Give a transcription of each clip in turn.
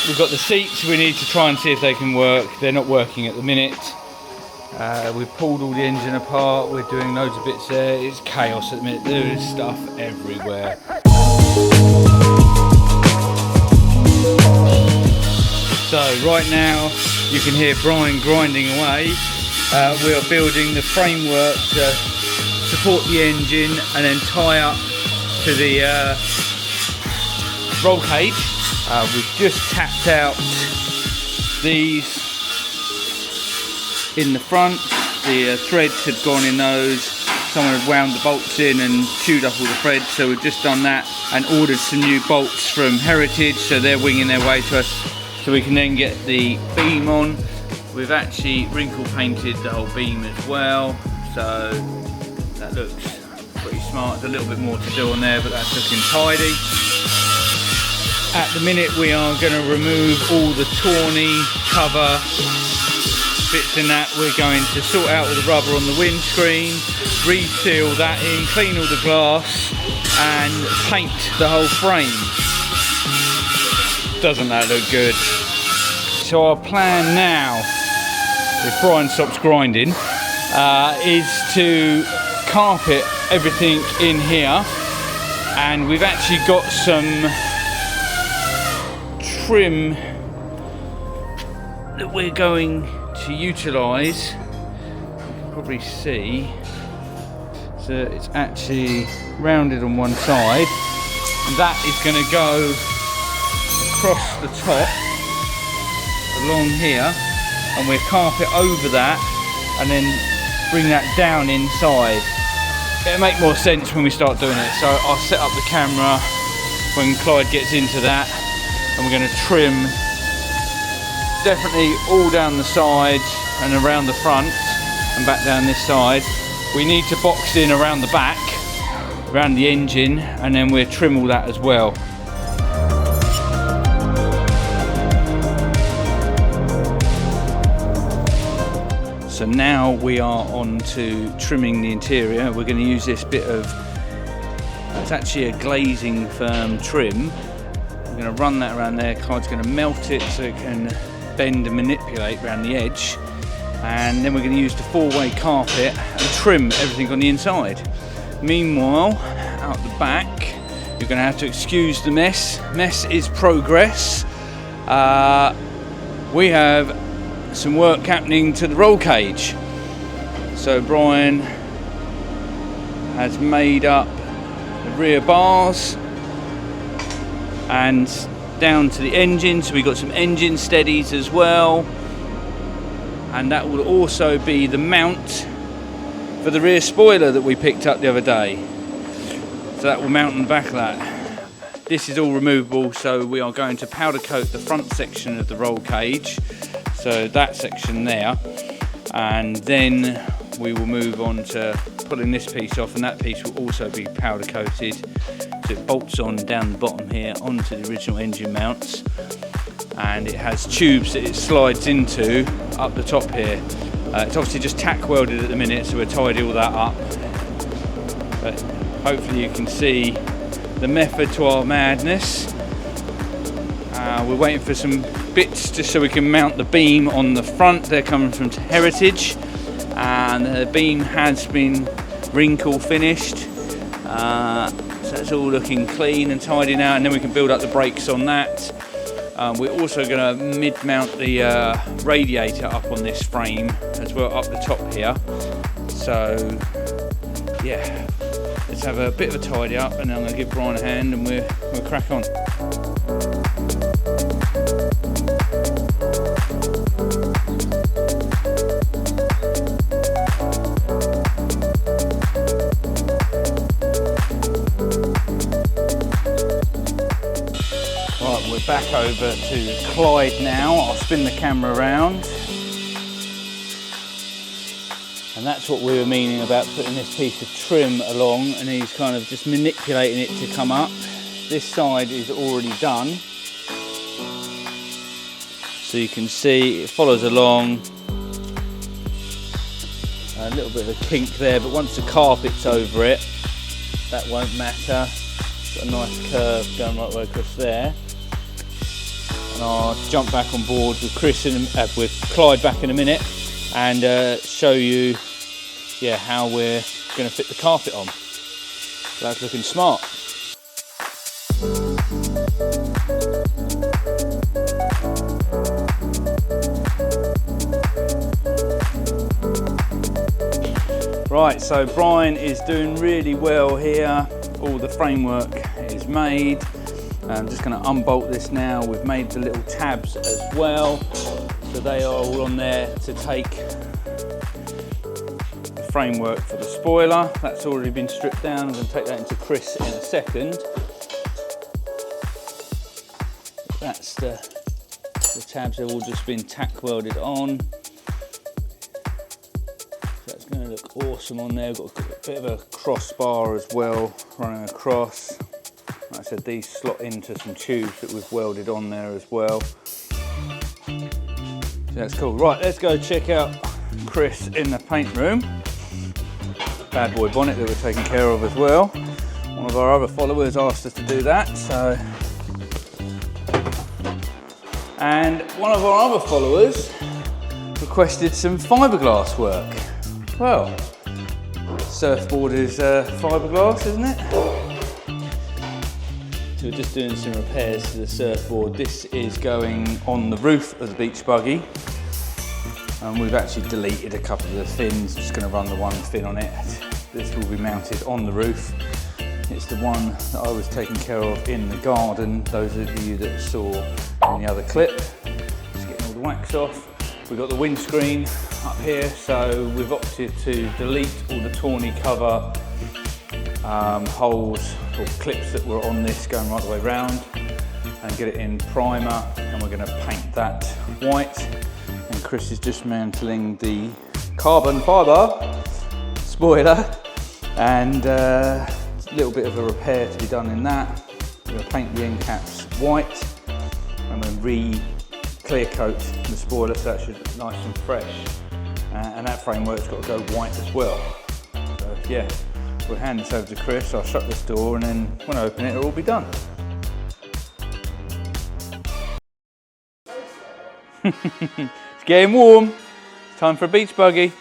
We've got the seats, we need to try and see if they can work. They're not working at the minute. We've pulled all the engine apart, we're doing loads of bits there. It's chaos at the minute, there is stuff everywhere. So right now you can hear Brian grinding away. We are building the framework to support the engine and then tie up to the roll cage. We've just tapped out these in the front. The threads had gone in those. Someone had wound the bolts in and chewed up all the threads, so we've just done that and ordered some new bolts from Heritage, so they're winging their way to us so we can then get the beam on. We've actually wrinkle painted the whole beam as well, so that looks pretty smart. There's a little bit more to do on there, but that's looking tidy. At the minute we are going to remove all the tawny cover bits in that. We're going to sort out all the rubber on the windscreen, reseal that in, clean all the glass and paint the whole frame. Doesn't that look good? So our plan now, if Brian stops grinding, is to carpet everything in here, and we've actually got some trim that we're going to utilise. You can probably see, so it's actually rounded on one side, and that is going to go across the top along here, and we'll carpet over that and then bring that down inside. It'll make more sense when we start doing it, so I'll set up the camera when Clyde gets into that, and we're going to trim definitely all down the sides and around the front and back down this side. We need to box in around the back, around the engine, and then we'll trim all that as well. So now we are on to trimming the interior. We're going to use this bit of, it's actually a glazing firm trim. We're going to run that around there. Clyde's going to melt it so it can bend and manipulate around the edge, and then we're going to use the four-way carpet and trim everything on the inside. Meanwhile, out the back, you're going to have to excuse the mess. Mess is progress. We have some work happening to the roll cage. So Brian has made up the rear bars and down to the engine, so we've got some engine steadies as well, and that will also be the mount for the rear spoiler that we picked up the other day. So that will mount on the back of that. This is all removable, so we are going to powder coat the front section of the roll cage, so that section there, and then we will move on to pulling this piece off, and that piece will also be powder coated, so it bolts on down the bottom here onto the original engine mounts, and it has tubes that it slides into up the top here. It's obviously just tack welded at the minute, so we'll tidy all that up, but hopefully you can see the method to our madness. We're waiting for some bits just so we can mount the beam on the front. They're coming from Heritage, and the beam has been wrinkle finished, so it's all looking clean and tidy now, and then we can build up the brakes on that. We're also going to mid-mount the radiator up on this frame as well, up the top here. So yeah, let's have a bit of a tidy up, and then I'm going to give Brian a hand and we'll crack on. Back over to Clyde now. I'll spin the camera around, and that's what we were meaning about putting this piece of trim along, and he's kind of just manipulating it to come up. This side is already done, so you can see it follows along. A little bit of a kink there, but once the carpet's over it, that won't matter. Got a nice curve going right way across there. And I'll jump back on board with Chris and with Clyde back in a minute and show you, yeah, how we're going to fit the carpet on. That's looking smart. Right, so Brian is doing really well here. All the framework is made. I'm just going to unbolt this now. We've made the little tabs as well. So they are all on there to take the framework for the spoiler. That's already been stripped down. I'm going to take that into Chris in a second. That's the tabs have all just been tack welded on. That's going to look awesome on there. We've got a bit of a crossbar as well running across. Like I said, these slot into some tubes that we've welded on there as well. So that's cool. Right, let's go check out Chris in the paint room. Bad boy bonnet that we're taking care of as well. One of our other followers asked us to do that, so. And one of our other followers requested some fiberglass work. Well, surfboard is fiberglass, isn't it? So we're just doing some repairs to the surfboard. This is going on the roof of the beach buggy. And we've actually deleted a couple of the fins. Just going to run the one fin on it. This will be mounted on the roof. It's the one that I was taking care of in the garden. Those of you that saw in the other clip. Just getting all the wax off. We've got the windscreen up here. So we've opted to delete all the tawny cover holes or clips that were on this going right the way round and get it in primer, and we're going to paint that white. And Chris is just mantling the carbon fibre spoiler and a little bit of a repair to be done in that. We're going to paint the end caps white and then re-clear coat the spoiler so that should look nice and fresh. And that framework's got to go white as well. So yeah. We'll hand this over to Chris, I'll shut this door, and then when I open it, it'll all be done. It's getting warm. It's time for a beach buggy.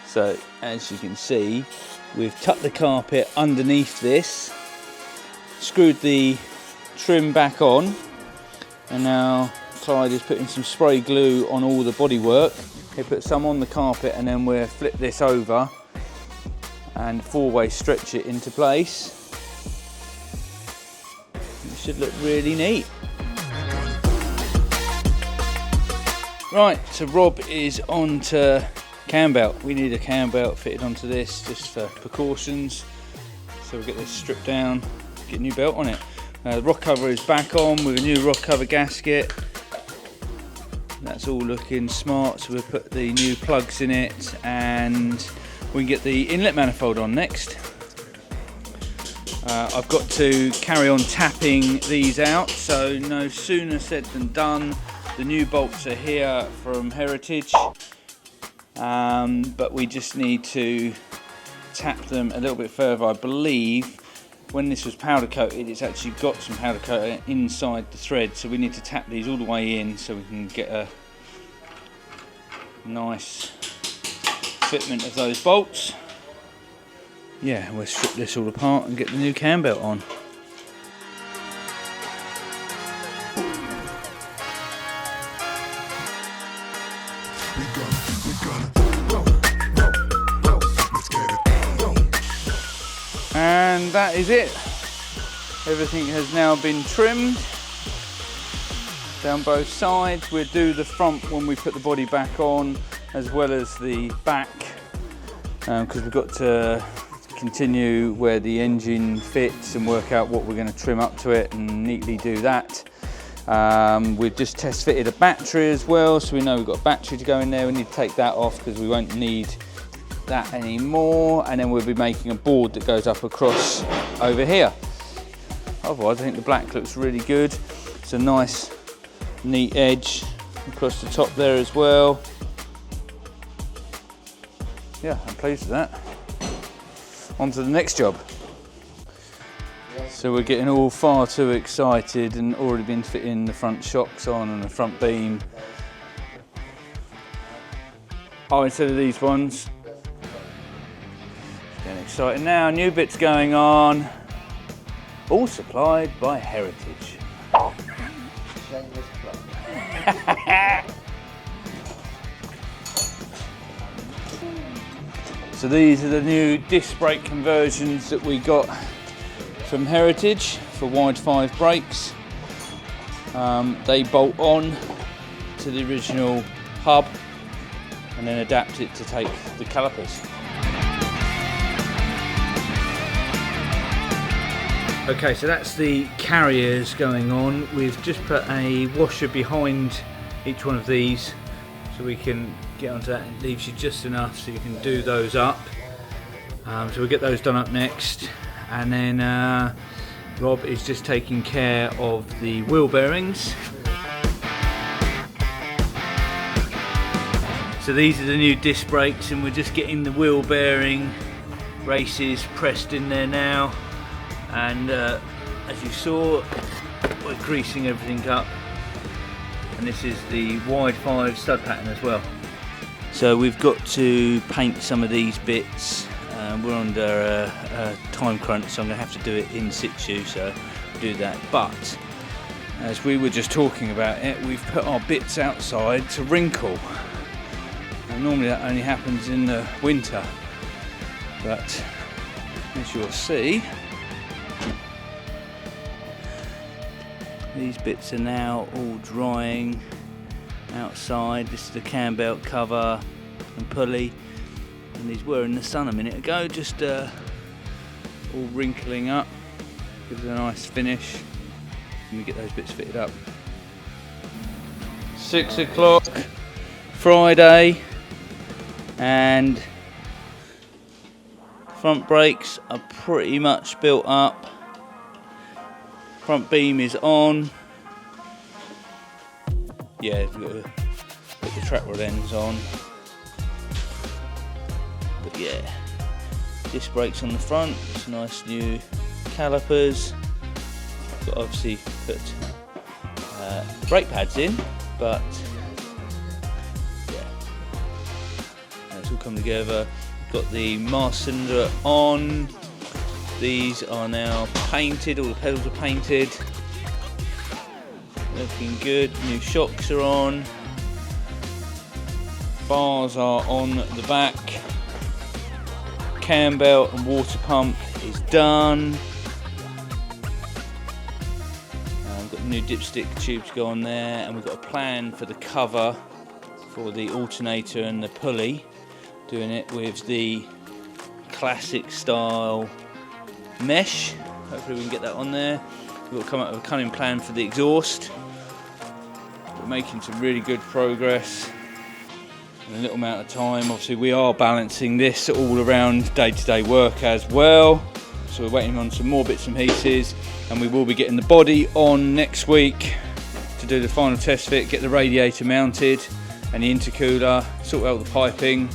So, as you can see, we've tucked the carpet underneath this, screwed the trim back on, and now Clyde is putting some spray glue on all the bodywork. He put some on the carpet and then we'll flip this over and four-way stretch it into place. It should look really neat. Right, so Rob is on to cam belt. We need a cam belt fitted onto this just for precautions. So we'll get this stripped down, get a new belt on it. The rock cover is back on with a new rock cover gasket. That's all looking smart, so we'll put the new plugs in it and we can get the inlet manifold on next. I've got to carry on tapping these out, so no sooner said than done. The new bolts are here from Heritage, but we just need to tap them a little bit further. I believe when this was powder coated, it's actually got some powder coating inside the thread, so we need to tap these all the way in so we can get a nice fitment of those bolts. Yeah, we'll strip this all apart and get the new cam belt on. And that is it. Everything has now been trimmed down both sides. We'll do the front when we put the body back on, as well as the back, because we've got to continue where the engine fits and work out what we're going to trim up to it and neatly do that. We've just test fitted a battery as well, so we know we've got a battery to go in there. We need to take that off because we won't need that anymore, and then we'll be making a board that goes up across over here. Otherwise I think the black looks really good. It's a nice neat edge across the top there as well. Yeah, I'm pleased with that. On to the next job. So we're getting all far too excited and already been fitting the front shocks on and the front beam. Oh, instead of these ones. Getting excited now, new bits going on. All supplied by Heritage. Shameless plug. So these are the new disc brake conversions that we got from Heritage for wide 5 brakes. They bolt on to the original hub and then adapt it to take the calipers. Okay, so that's the carriers going on. We've just put a washer behind each one of these so we can get onto that. It leaves you just enough so you can do those up. So we'll get those done up next. And then Rob is just taking care of the wheel bearings. So these are the new disc brakes and we're just getting the wheel bearing races pressed in there now. And as you saw, we're greasing everything up. And this is the wide 5 stud pattern as well. So we've got to paint some of these bits. We're under a time crunch, so I'm going to have to do it in situ, so we'll do that. But as we were just talking about it, we've put our bits outside to wrinkle. And normally that only happens in the winter, but as you'll see, these bits are now all drying outside. This is the cam belt cover and pulley, and these were in the sun a minute ago, just all wrinkling up. Gives it a nice finish and we get those bits fitted up. 6 o'clock Friday, and front brakes are pretty much built up. Front beam is on. Yeah, we've got to put the track rod ends on. But yeah, disc brakes on the front, some nice new calipers. Got to obviously put brake pads in, but yeah, it's all come together. Got the mast cylinder on. These are now painted, all the pedals are painted. Looking good, new shocks are on. Bars are on the back. Cam belt and water pump is done. We've got the new dipstick tube to go on there, and we've got a plan for the cover for the alternator and the pulley. Doing it with the classic style mesh. Hopefully we can get that on there. We've got to come up with a cunning plan for the exhaust. We're making some really good progress in a little amount of time. Obviously we are balancing this all around day-to-day work as well. So we're waiting on some more bits and pieces, and we will be getting the body on next week to do the final test fit, get the radiator mounted and the intercooler, sort out the piping,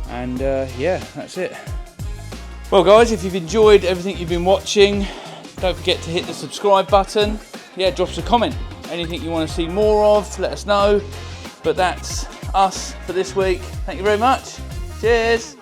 and yeah, that's it. Well guys, if you've enjoyed everything you've been watching, don't forget to hit the subscribe button. Yeah, drop us a comment. Anything you want to see more of, let us know. But that's us for this week. Thank you very much. Cheers.